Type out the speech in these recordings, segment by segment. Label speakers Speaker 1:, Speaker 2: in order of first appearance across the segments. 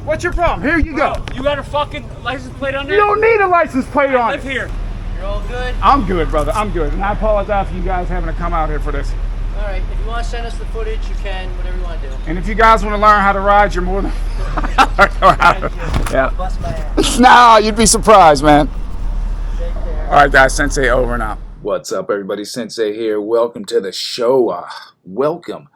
Speaker 1: What's your problem? Here you go.
Speaker 2: You got a fucking license plate on there?
Speaker 1: You don't need a license plate on
Speaker 2: I live
Speaker 1: it.
Speaker 2: here.
Speaker 3: You're all good?
Speaker 1: I'm good, brother. I'm good. And I apologize for you guys having to come out here for this.
Speaker 3: All right, if you want to send us the footage, you can, whatever you want to do.
Speaker 1: And if you guys want to learn how to ride, you're more than... Yeah.
Speaker 3: Bust my ass.
Speaker 1: Nah, you'd be surprised, man.
Speaker 3: Take care.
Speaker 1: All right, guys. Sensei over and out.
Speaker 4: What's up, everybody? Sensei here. Welcome to the show. Welcome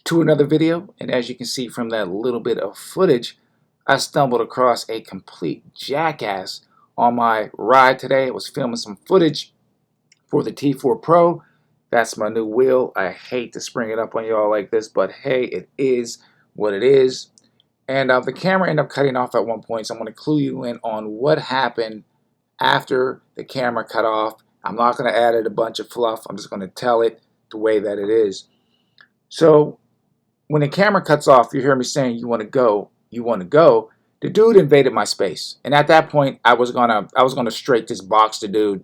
Speaker 4: to another video. And as you can see from that little bit of footage, I stumbled across a complete jackass on my ride today. I was filming some footage for the T4 Pro. That's my new wheel. I hate to spring it up on y'all like this, but hey, it is what it is. And the camera ended up cutting off at one point, so I'm going to clue you in on what happened after the camera cut off. I'm not going to add it a bunch of fluff. I'm just going to tell it the way that it is. So when the camera cuts off, you hear me saying you want to go, you want to go. The dude invaded my space, and at that point, I was gonna straight this box the dude,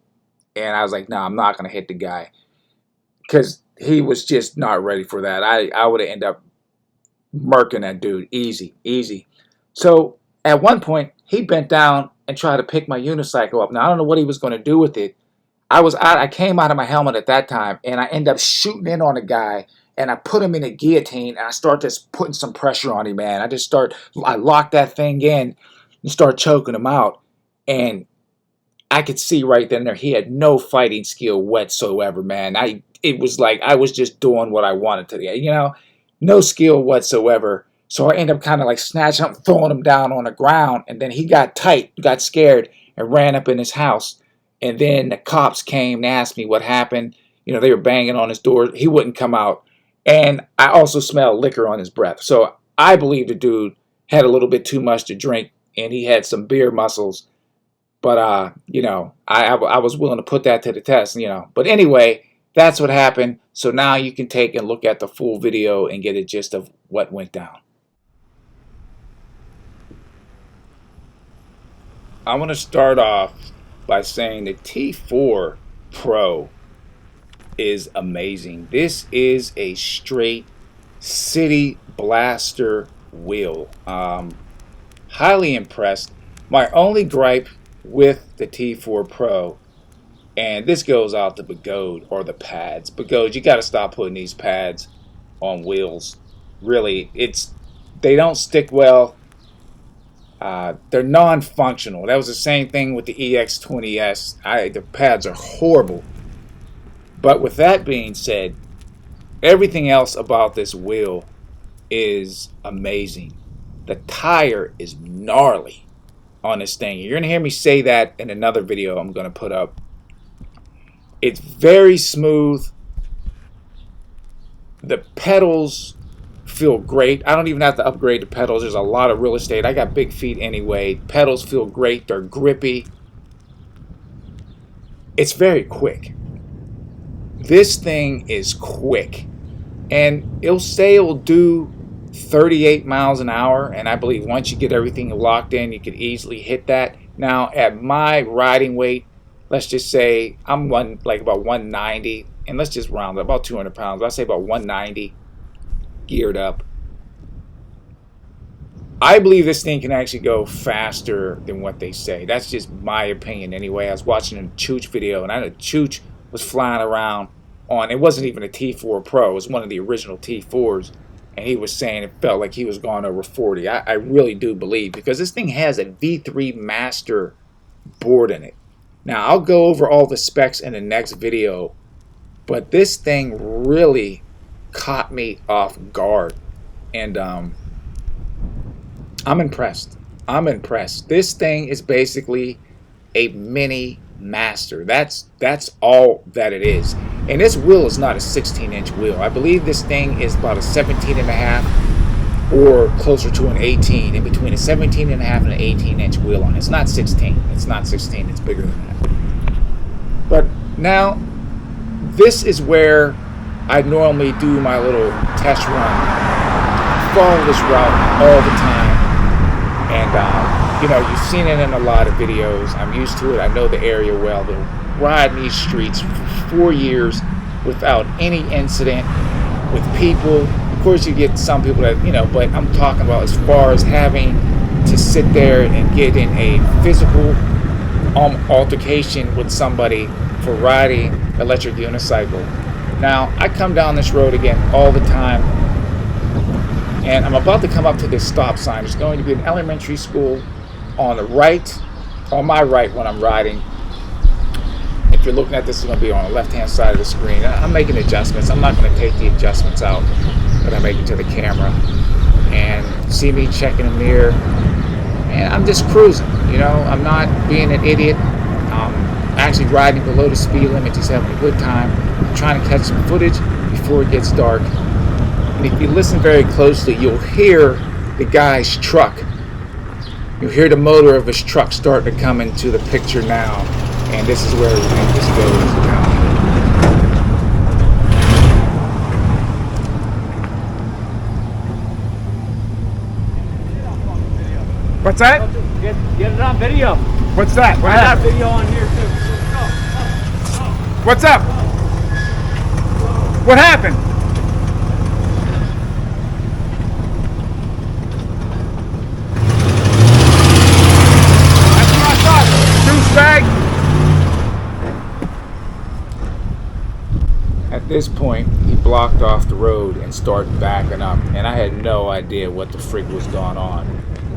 Speaker 4: and I was like, no, I'm not gonna hit the guy, because he was just not ready for that. I would have ended up murking that dude easy. So at one point, he bent down and tried to pick my unicycle up. Now I don't know what he was gonna do with it. I came out of my helmet at that time, and I ended up shooting in on a guy. And I put him in a guillotine, and I start just putting some pressure on him, man. I locked that thing in and start choking him out. And I could see right then and there, he had no fighting skill whatsoever, man. It was like I was just doing what I wanted to, you know, no skill whatsoever. So I ended up kind of like snatching him, throwing him down on the ground. And then he got tight, got scared, and ran up in his house. And then the cops came and asked me what happened. You know, they were banging on his door. He wouldn't come out. And I also smelled liquor on his breath. So I believe the dude had a little bit too much to drink, and he had some beer muscles. But, you know, I was willing to put that to the test, you know. But anyway, that's what happened. So now you can take and look at the full video and get a gist of what went down. I want to start off by saying the T4 Pro is amazing. This is a straight city blaster wheel. Highly impressed. My only gripe with the T4 Pro, and this goes out to Begode, or the pads. Begode, you got to stop putting these pads on wheels. Really, they don't stick well. They're non-functional. That was the same thing with the EX20S. The pads are horrible. But with that being said, everything else about this wheel is amazing. The tire is gnarly on this thing. You're going to hear me say that in another video I'm going to put up. It's very smooth. The pedals feel great. I don't even have to upgrade the pedals. There's a lot of real estate. I got big feet anyway. Pedals feel great. They're grippy. It's very quick. This thing is quick, and it'll do 38 miles an hour, and I believe once you get everything locked in, you could easily hit that. Now, at my riding weight, let's just say I'm about 190, and let's just round it, about 200 pounds. I'll say about 190 geared up. I believe this thing can actually go faster than what they say. That's just my opinion anyway. I was watching a Chooch video, and I know Chooch was flying around on, it wasn't even a T4 Pro, it was one of the original T4s, and he was saying it felt like he was going over 40. I really do believe, because this thing has a V3 Master board in it. Now, I'll go over all the specs in the next video, but this thing really caught me off guard, and I'm impressed. This thing is basically a mini Master. That's all that it is. And this wheel is not a 16-inch wheel. I believe this thing is about a 17.5 or closer to an 18, in between a 17.5 and an 18-inch wheel on it. It's not 16. It's not 16. It's bigger than that. But now, this is where I normally do my little test run. Follow this route all the time. And you know, you've seen it in a lot of videos. I'm used to it. I know the area well. They'll ride these streets for 4 years without any incident with people. Of course, you get some people that, you know, but I'm talking about as far as having to sit there and get in a physical altercation with somebody for riding electric unicycle. Now, I come down this road again all the time, and I'm about to come up to this stop sign. There's going to be an elementary school on the right, on my right when I'm riding. If you're looking at this, it's going to be on the left-hand side of the screen. I'm making adjustments. I'm not going to take the adjustments out that I'm making to the camera. And see me checking the mirror, and I'm just cruising. You know, I'm not being an idiot. I'm actually riding below the speed limit, just having a good time. I'm trying to catch some footage before it gets dark. And if you listen very closely, you'll hear the guy's truck. You'll hear the motor of his truck starting to come into the picture now. And this is where we think this goes now.
Speaker 1: What's that?
Speaker 2: Get it on video.
Speaker 1: What's that? What
Speaker 2: I got
Speaker 1: happened?
Speaker 2: video on here too.
Speaker 1: What's up? What happened? That's what I thought. Douchebag.
Speaker 4: At this point, he blocked off the road and started backing up, and I had no idea what the frig was going on.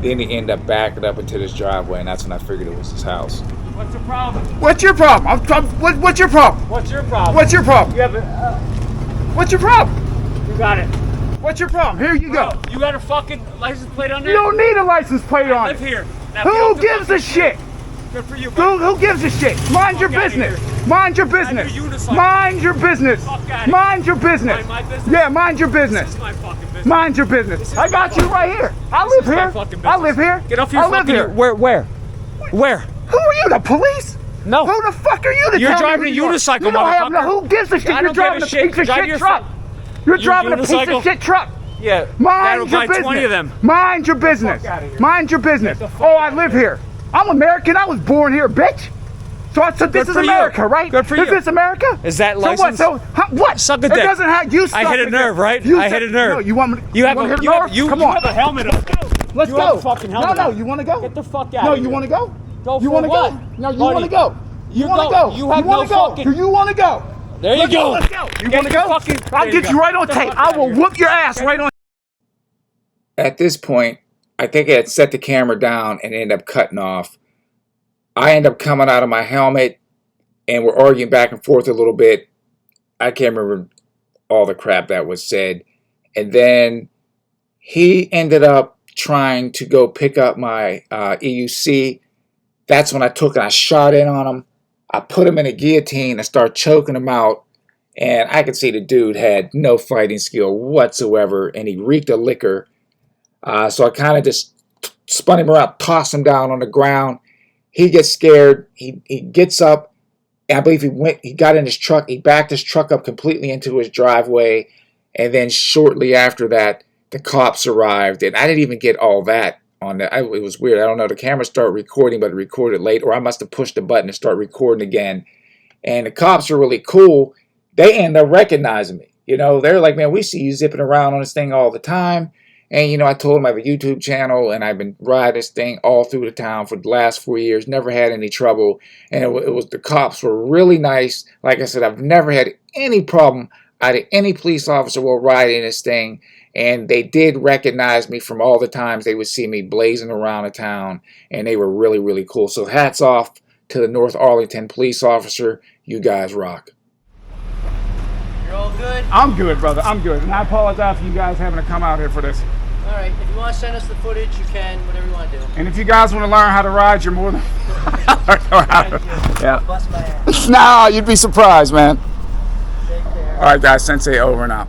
Speaker 4: Then he ended up backing up into this driveway, and that's when I figured it was his house.
Speaker 2: What's the problem?
Speaker 1: What's your problem? What's your problem?
Speaker 2: What's your problem?
Speaker 1: What's your problem?
Speaker 2: You have a,
Speaker 1: What's your problem?
Speaker 2: you got it.
Speaker 1: What's your problem? Here you go.
Speaker 2: Bro, you got a fucking license plate on
Speaker 1: You
Speaker 2: there?
Speaker 1: don't need a license plate
Speaker 2: I
Speaker 1: on
Speaker 2: live
Speaker 1: it.
Speaker 2: here. Now,
Speaker 1: Who
Speaker 2: get off the
Speaker 1: gives a
Speaker 2: fucking
Speaker 1: shit?
Speaker 2: Good for you, bro.
Speaker 1: Who gives a shit? Mind your
Speaker 2: Fuck outta
Speaker 1: business.
Speaker 2: here.
Speaker 1: Mind your business.
Speaker 2: your unicycle.
Speaker 1: Mind your business.
Speaker 2: Fuck outta here.
Speaker 1: Mind your business.
Speaker 2: Mind my business?
Speaker 1: Yeah, mind your
Speaker 2: This
Speaker 1: business.
Speaker 2: is my fucking business.
Speaker 1: Mind your business.
Speaker 2: This is
Speaker 1: I got
Speaker 2: my
Speaker 1: you
Speaker 2: fucking
Speaker 1: right here. I
Speaker 2: This
Speaker 1: live
Speaker 2: is my
Speaker 1: here.
Speaker 2: fucking
Speaker 1: I live
Speaker 2: business.
Speaker 1: here.
Speaker 2: Get off your
Speaker 1: I live
Speaker 2: fucking...
Speaker 1: here.
Speaker 2: Where? Where?
Speaker 1: Who are you, the police?
Speaker 2: No.
Speaker 1: Who the fuck are you to
Speaker 2: You're
Speaker 1: tell
Speaker 2: driving
Speaker 1: me
Speaker 2: a
Speaker 1: who you are?
Speaker 2: unicycle,
Speaker 1: You don't have no.
Speaker 2: motherfucker.
Speaker 1: Who gives a shit?
Speaker 2: I
Speaker 1: You're
Speaker 2: don't give
Speaker 1: driving
Speaker 2: a
Speaker 1: a
Speaker 2: shit.
Speaker 1: piece of
Speaker 2: Drive
Speaker 1: shit
Speaker 2: your
Speaker 1: truck.
Speaker 2: fuck-
Speaker 1: You're
Speaker 2: You
Speaker 1: driving a piece
Speaker 2: unicycle?
Speaker 1: of shit truck.
Speaker 2: Yeah.
Speaker 1: Mind
Speaker 2: that'll
Speaker 1: your
Speaker 2: buy
Speaker 1: business.
Speaker 2: 20 of them.
Speaker 1: Mind your business.
Speaker 2: fuck outta here.
Speaker 1: Mind your business.
Speaker 2: Get the fuck
Speaker 1: Oh, I
Speaker 2: outta
Speaker 1: live
Speaker 2: here.
Speaker 1: here. I'm American. I was born here, bitch. So this is
Speaker 2: for you.
Speaker 1: America, right?
Speaker 2: Good for
Speaker 1: Is
Speaker 2: you.
Speaker 1: this America?
Speaker 2: Is that
Speaker 1: So what?
Speaker 2: license?
Speaker 1: What?
Speaker 2: Suck a
Speaker 1: It
Speaker 2: dick.
Speaker 1: doesn't have you.
Speaker 2: I hit a nerve, right?
Speaker 1: You
Speaker 2: I
Speaker 1: said-
Speaker 2: hit a nerve.
Speaker 1: No, you want me?
Speaker 2: You have
Speaker 1: want
Speaker 2: a
Speaker 1: to hit
Speaker 2: you
Speaker 1: a
Speaker 2: have,
Speaker 1: nerve?
Speaker 2: you,
Speaker 1: Come
Speaker 2: you
Speaker 1: on.
Speaker 2: have a helmet on.
Speaker 1: Let's
Speaker 2: you
Speaker 1: go.
Speaker 2: have a fucking helmet
Speaker 1: No,
Speaker 2: on.
Speaker 1: you want to go?
Speaker 2: Get the fuck out
Speaker 1: No,
Speaker 2: of
Speaker 1: you
Speaker 2: here.
Speaker 1: want to go?
Speaker 2: Go
Speaker 1: You
Speaker 2: for
Speaker 1: want to
Speaker 2: what?
Speaker 1: go? No, you
Speaker 2: Buddy,
Speaker 1: want to go?
Speaker 2: you
Speaker 1: want to
Speaker 2: go.
Speaker 1: go?
Speaker 2: You have
Speaker 1: wanna
Speaker 2: no
Speaker 1: go?
Speaker 2: fucking-
Speaker 1: Do you want to go?
Speaker 2: There you go.
Speaker 1: Let's go. You
Speaker 2: Get
Speaker 1: want to
Speaker 2: the
Speaker 1: go?
Speaker 2: fucking-
Speaker 1: I'll
Speaker 2: there you
Speaker 1: get
Speaker 2: go.
Speaker 1: you right on
Speaker 2: Get the
Speaker 1: tape.
Speaker 2: fuck
Speaker 1: I
Speaker 2: outta
Speaker 1: will
Speaker 2: here.
Speaker 1: whoop your ass right on.
Speaker 4: At this point, I think I had set the camera down and ended up cutting off. I end up coming out of my helmet, and we're arguing back and forth a little bit. I can't remember all the crap that was said. And then he ended up trying to go pick up my EUC. That's when I took and I shot in on him. I put him in a guillotine and started choking him out. And I could see the dude had no fighting skill whatsoever, and he reeked of liquor. So I kind of just spun him around, tossed him down on the ground. He gets scared. He gets up. I believe he got in his truck. He backed his truck up completely into his driveway. And then shortly after that, the cops arrived. And I didn't even get all that on it. It was weird. I don't know. The camera started recording, but it recorded late. Or I must have pushed the button to start recording again. And the cops are really cool. They end up recognizing me. You know, they're like, man, we see you zipping around on this thing all the time. And, you know, I told them I have a YouTube channel, and I've been riding this thing all through the town for the last 4 years, never had any trouble. And it was the cops were really nice. Like I said, I've never had any problem out of any police officer while riding this thing. And they did recognize me from all the times they would see me blazing around the town, and they were really, really cool. So hats off to the North Arlington police officer. You guys rock.
Speaker 3: You're all good?
Speaker 1: I'm good, brother. I'm good. And I apologize for you guys having to come out here for this.
Speaker 3: All right. If you want to send us the footage, you can. Whatever you want to do.
Speaker 1: And if you guys want to learn how to ride, you're more than yeah.
Speaker 3: Bust my ass.
Speaker 1: Nah, you'd be surprised, man.
Speaker 3: Take care.
Speaker 1: All right, guys. Sensei over and out.